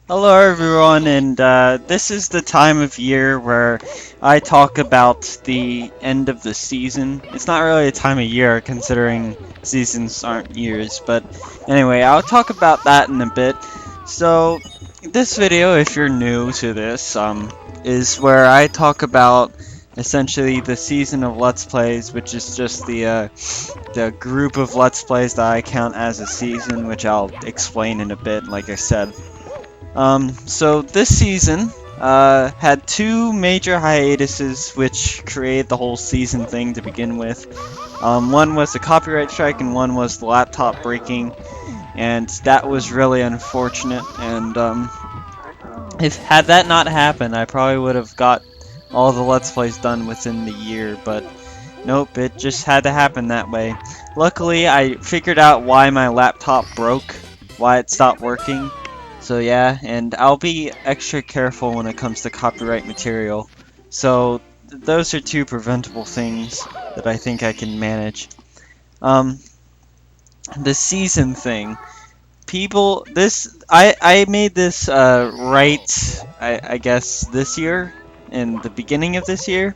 Hello everyone, and this is the time of year where I talk about the end of the season. It's not really a time of year considering seasons aren't years, but anyway, I'll talk about that in a bit. So, this video, if you're new to this, is where I talk about essentially the season of Let's Plays, which is just the group of Let's Plays that I count as a season, which I'll explain in a bit, like I said. So this season had two major hiatuses which created the whole season thing to begin with. One was the copyright strike and one was the laptop breaking, and that was really unfortunate. And if had that not happened, I probably would have got all the Let's Plays done within the year, but nope, it just had to happen that way. Luckily, I figured out why my laptop broke, why it stopped working. So yeah, and I'll be extra careful when it comes to copyright material. So those are two preventable things that I think I can manage. Um, the season thing. I made this I guess this year, in the beginning of this year.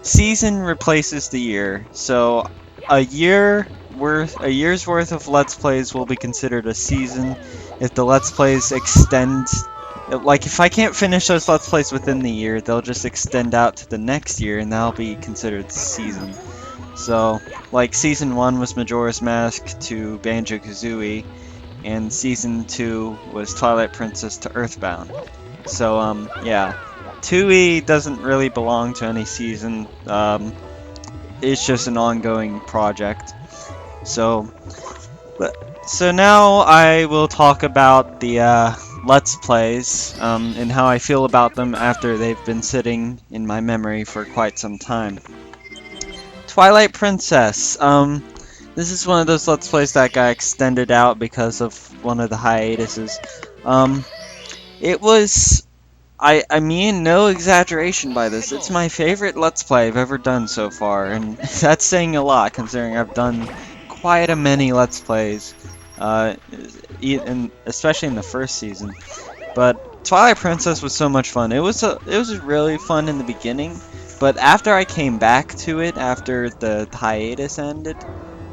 Season replaces the year, so a year's worth of Let's Plays will be considered a season if the Let's Plays extend. Like, if I can't finish those Let's Plays within the year, they'll just extend out to the next year, and that'll be considered season. So, like, Season 1 was Majora's Mask to Banjo-Kazooie, and Season 2 was Twilight Princess to Earthbound. So, yeah. 2E doesn't really belong to any season. It's just an ongoing project. So, so now I will talk about the Let's Plays and how I feel about them after they've been sitting in my memory for quite some time. Twilight Princess. This is one of those Let's Plays that got extended out because of one of the hiatuses. It was I mean, no exaggeration by this. It's my favorite Let's Play I've ever done so far, and that's saying a lot considering I've done quite a many Let's Plays, especially in the first season. But Twilight Princess was so much fun. It was really fun in the beginning, but after I came back to it after the hiatus ended,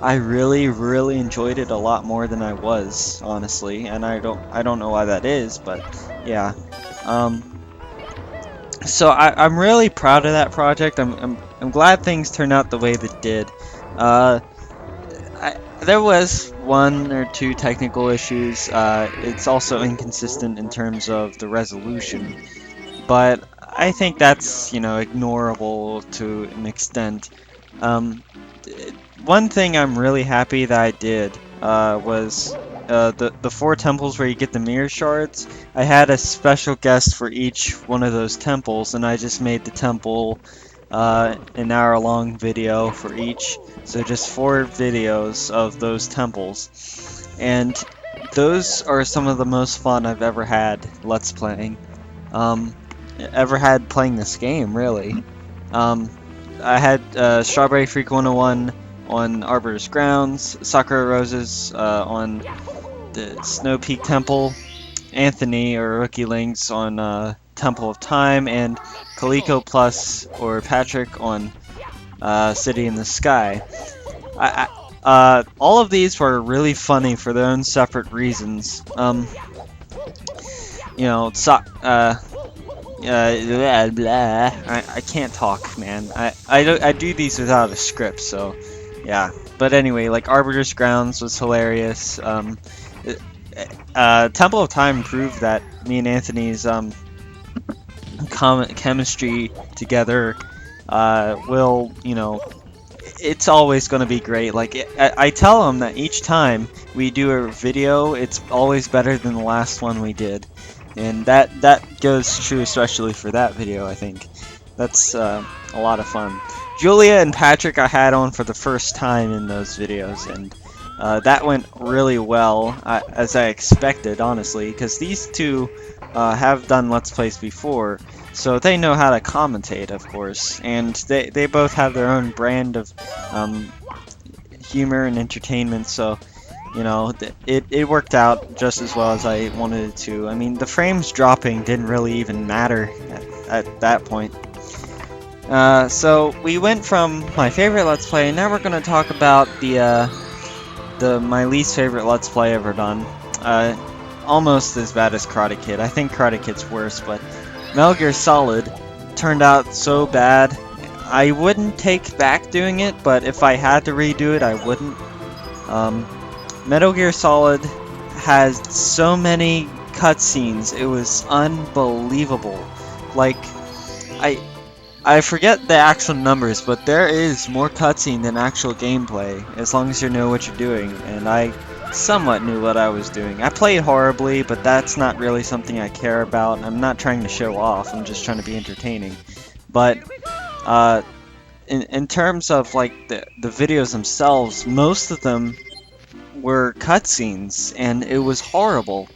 I really enjoyed it a lot more than I was, honestly, and I don't know why that is, but yeah. Um, so I'm really proud of that project. I'm glad things turned out the way they did. Uh, there was one or two technical issues. It's also inconsistent in terms of the resolution, but I think that's, ignorable to an extent. Um, One thing I'm really happy that I did was the four temples where you get the mirror shards. I had a special guest for each one of those temples, and I just made the temple an hour-long video for each. So just four videos of those temples, and those are some of the most fun I've ever had Let's Playing. Um, Ever had playing this game, really. Um, I had Strawberry Freak 101 on Arbiter's Grounds, Sakura Roses on the Snow Peak Temple, Anthony or Rookie Links on Temple of Time, and Kaliko Plus or Patrick on City in the Sky. All of these were really funny for their own separate reasons. You know, blah, blah. I can't talk, man. I do these without a script, so yeah. But anyway, like Arbiter's Grounds was hilarious. Temple of Time proved that me and Anthony's chemistry together will, it's always going to be great. Like, I tell him that each time we do a video, it's always better than the last one we did. And that goes true especially for that video, I think. That's a lot of fun. Julia and Patrick I had on for the first time in those videos, and that went really well, as I expected, honestly, because these two have done Let's Plays before, so they know how to commentate, of course, and they both have their own brand of humor and entertainment, so you know, it worked out just as well as I wanted it to. I mean, the frames dropping didn't really even matter at that point. So we went from my favorite Let's Play, and now we're going to talk about my least favorite Let's Play ever done. Almost as bad as Karate Kid. I think Karate Kid's worse, but Metal Gear Solid turned out so bad. I wouldn't take back doing it, but if I had to redo it, I wouldn't. Metal Gear Solid has so many cutscenes. It was unbelievable. Like, I forget the actual numbers, but there is more cutscene than actual gameplay, as long as you know what you're doing, and I somewhat knew what I was doing. I played horribly, but that's not really something I care about. I'm not trying to show off, I'm just trying to be entertaining. But, in terms of, like, the videos themselves, most of them were cutscenes, and it was horrible.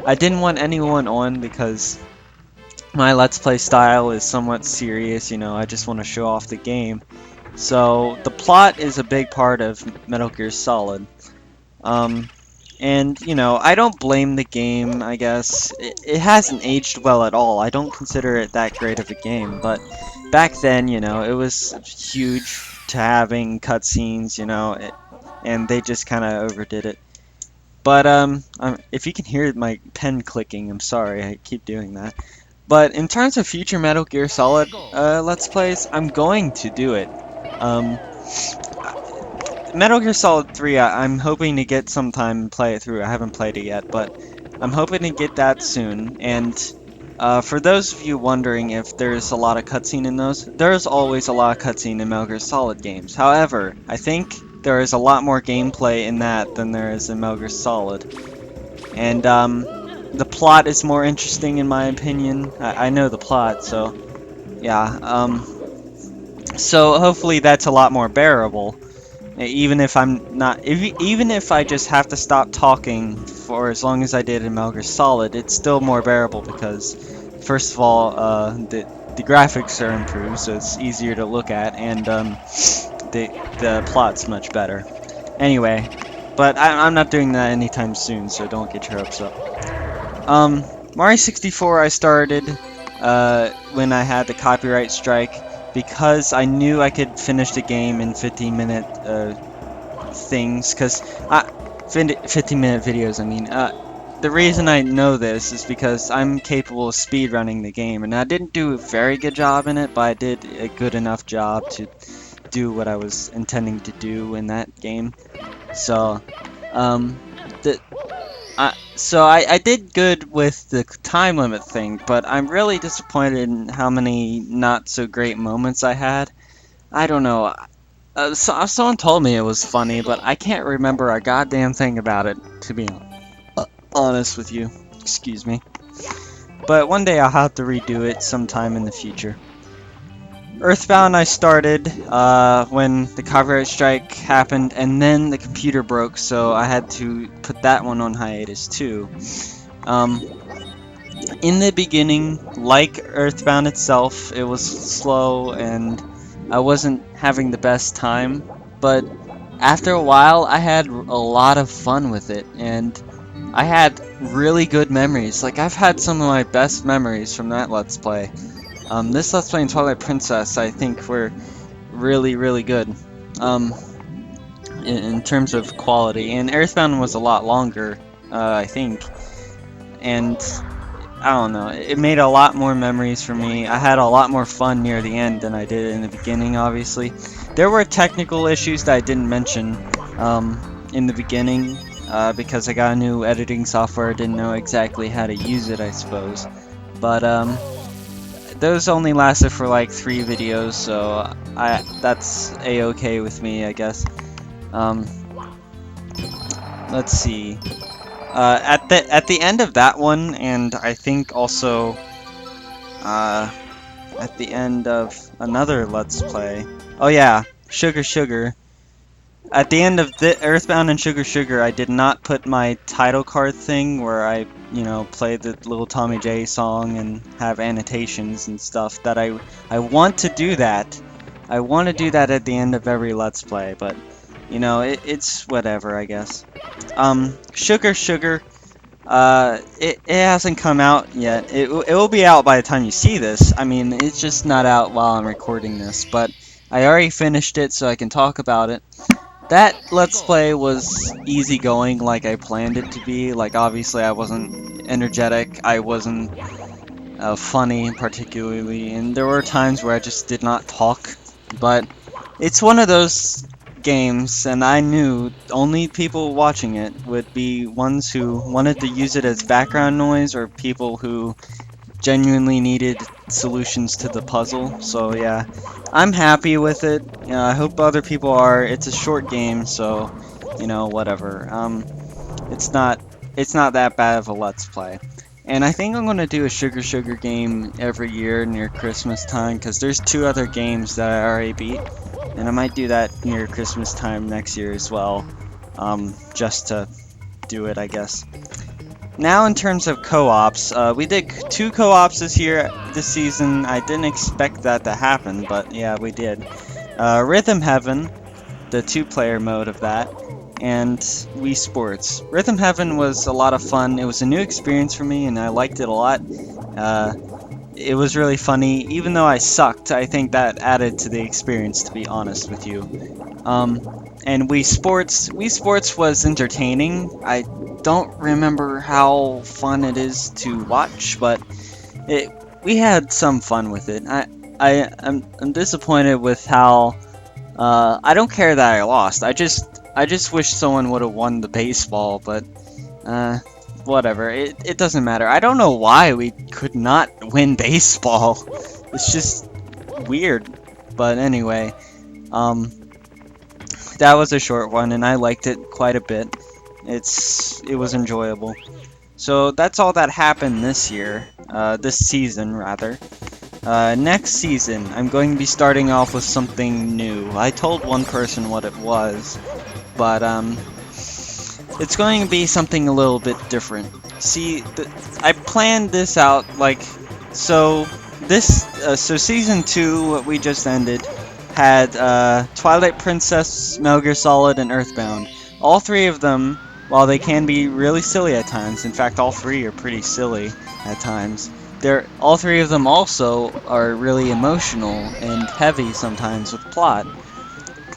I didn't want anyone on because my Let's Play style is somewhat serious, you know, I just want to show off the game. So, the plot is a big part of Metal Gear Solid. And, you know, I don't blame the game, I guess. It hasn't aged well at all. I don't consider it that great of a game, but back then, you know, it was huge to having cutscenes, you know, and they just kind of overdid it. But, if you can hear my pen clicking, I'm sorry, I keep doing that. But in terms of future Metal Gear Solid Let's Plays, I'm going to do it. Metal Gear Solid 3, I'm hoping to get some time and play it through. I haven't played it yet, but I'm hoping to get that soon. And for those of you wondering if there's a lot of cutscene in those, there's always a lot of cutscene in Metal Gear Solid games. However, I think there is a lot more gameplay in that than there is in Metal Gear Solid. And the plot is more interesting in my opinion. I know the plot, so yeah. So hopefully that's a lot more bearable. Even if I'm not, even if I just have to stop talking for as long as I did in Metal Gear Solid, it's still more bearable because, first of all, the graphics are improved, so it's easier to look at, and the plot's much better. Anyway, but I'm not doing that anytime soon, so don't get your hopes up. Mario 64 I started when I had the copyright strike because I knew I could finish the game in 15-minute things, because 15-minute videos, I mean. The reason I know this is because I'm capable of speedrunning the game, and I didn't do a very good job in it, but I did a good enough job to do what I was intending to do in that game. So, I did good with the time limit thing, but I'm really disappointed in how many not so great moments I had. I don't know. Someone told me it was funny, but I can't remember a goddamn thing about it, to be honest with you. Excuse me. But one day I'll have to redo it sometime in the future. Earthbound I started when the copyright strike happened, and then the computer broke, so I had to put that one on hiatus too. In the beginning, like Earthbound itself, it was slow and I wasn't having the best time, but after a while I had a lot of fun with it, and I had really good memories. Like, I've had some of my best memories from that Let's Play. This Let's Play and Twilight Princess, I think, were really, really good, in terms of quality. And Earthbound was a lot longer, I think, and I don't know, it made a lot more memories for me. I had a lot more fun near the end than I did in the beginning, obviously. There were technical issues that I didn't mention in the beginning, because I got a new editing software, didn't know exactly how to use it, I suppose. But, those only lasted for like 3 videos, so that's a-okay with me, I guess. Let's see. At the end of that one, and I think also at the end of another Let's Play. Oh yeah, Sugar Sugar. At the end of the Earthbound and Sugar Sugar, I did not put my title card thing where I, you know, play the little Tommy J song and have annotations and stuff. That I want to do that. I want to do that at the end of every Let's Play, but you know, it's whatever, I guess. Sugar Sugar, it hasn't come out yet. It will be out by the time you see this. I mean, it's just not out while I'm recording this, but I already finished it, so I can talk about it. That Let's Play was easygoing like I planned it to be. Like, obviously I wasn't energetic, I wasn't funny particularly, and there were times where I just did not talk, but it's one of those games, and I knew only people watching it would be ones who wanted to use it as background noise or people who genuinely needed solutions to the puzzle. So yeah, I'm happy with it. I hope other people are. It's a short game, so you know, whatever. It's not it's not that bad of a let's play. And I think I'm gonna do a Sugar Sugar game every year near Christmas time because there's two other games that I already beat, and I might do that near Christmas time next year as well, just to do it, I guess. Now in terms of co-ops, we did two co-ops this season. I didn't expect that to happen, but yeah, we did. Rhythm Heaven, the two-player mode of that, and Wii Sports. Rhythm Heaven was a lot of fun. It was a new experience for me, and I liked it a lot. It was really funny. Even though I sucked, I think that added to the experience, to be honest with you. And Wii Sports was entertaining. I don't remember how fun it is to watch, but we had some fun with it. I'm disappointed with how I don't care that I lost. I just wish someone would have won the baseball, but whatever. It doesn't matter. I don't know why we could not win baseball. It's just weird. But anyway, that was a short one, and I liked it quite a bit. It was enjoyable. So that's all that happened this year, this season rather. Next season, I'm going to be starting off with something new. I told one person what it was, but it's going to be something a little bit different. See, I planned this out like so. So season 2, what we just ended, had Twilight Princess, Metal Gear Solid, and Earthbound. All three of them, while they can be really silly at times, in fact all three are pretty silly at times, all three of them also are really emotional and heavy sometimes with plot.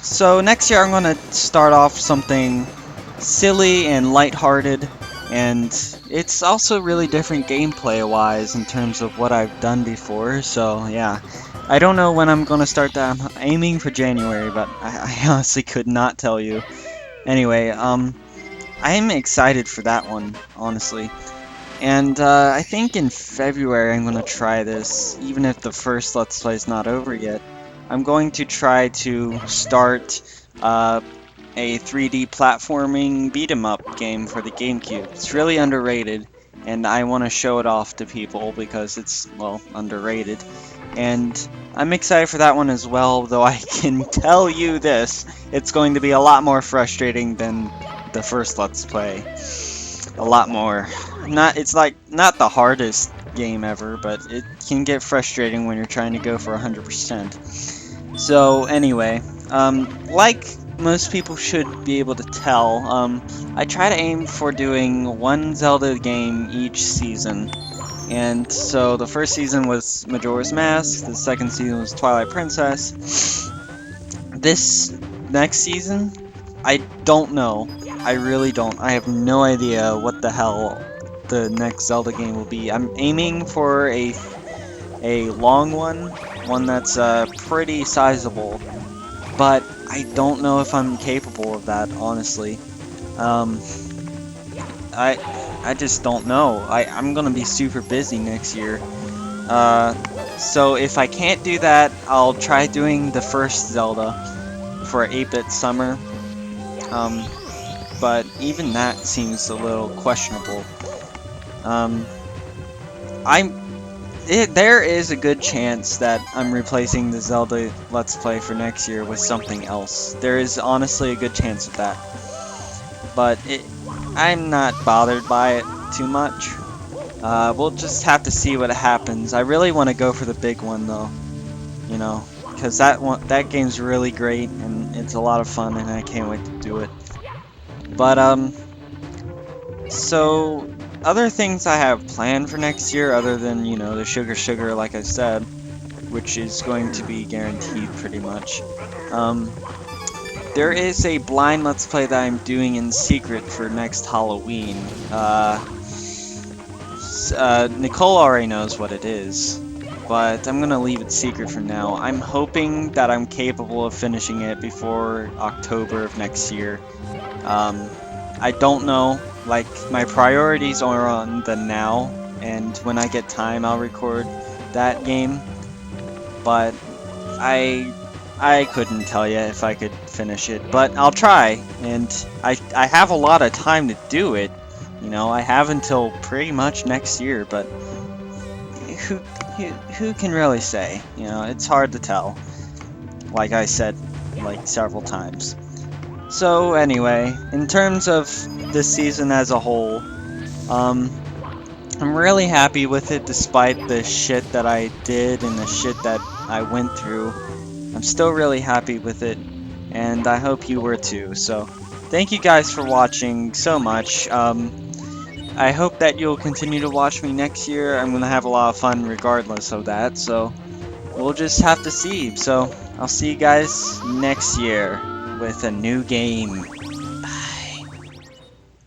So next year I'm going to start off something silly and lighthearted, and it's also really different gameplay-wise in terms of what I've done before, so yeah. I don't know when I'm going to start that. I'm aiming for January, but I honestly could not tell you. Anyway, I'm excited for that one, honestly. And I think in February I'm going to try this, even if the first Let's Play is not over yet. I'm going to try to start a 3D platforming beat-em-up game for the GameCube. It's really underrated, and I want to show it off to people because it's, well, underrated. And I'm excited for that one as well, though I can tell you this, it's going to be a lot more frustrating than the first Let's Play. A lot more. It's like, not the hardest game ever, but it can get frustrating when you're trying to go for 100%. So, anyway, like most people should be able to tell, I try to aim for doing one Zelda game each season. And so the first season was Majora's Mask, the second season was Twilight Princess. This next season, I don't know. I really don't. I have no idea what the hell the next Zelda game will be. I'm aiming for a long one that's pretty sizable, but I don't know if I'm capable of that, honestly. I just don't know. I'm gonna be super busy next year. So if I can't do that, I'll try doing the first Zelda for 8-bit summer. But even that seems a little questionable. There is a good chance that I'm replacing the Zelda Let's Play for next year with something else. There is honestly a good chance of that. But I'm not bothered by it too much. We'll just have to see what happens. I really want to go for the big one though. You know, because that game's really great and it's a lot of fun, and I can't wait to do it. But so other things I have planned for next year, other than the Sugar Sugar, like I said, which is going to be guaranteed pretty much. Um, there is a blind Let's Play that I'm doing in secret for next Halloween. Nicole already knows what it is, but I'm gonna leave it secret for now. I'm hoping that I'm capable of finishing it before October of next year. Um, I don't know. Like, my priorities are on the now, and when I get time, I'll record that game. But I couldn't tell you if I could finish it, but I'll try. And I have a lot of time to do it. I have until pretty much next year, but who who can really say? It's hard to tell. Like I said, like several times. So anyway, in terms of this season as a whole, I'm really happy with it despite the shit that I did and the shit that I went through. I'm still really happy with it, and I hope you were too. So, thank you guys for watching so much. I hope that you'll continue to watch me next year. I'm gonna have a lot of fun regardless of that, so we'll just have to see. So, I'll see you guys next year with a new game.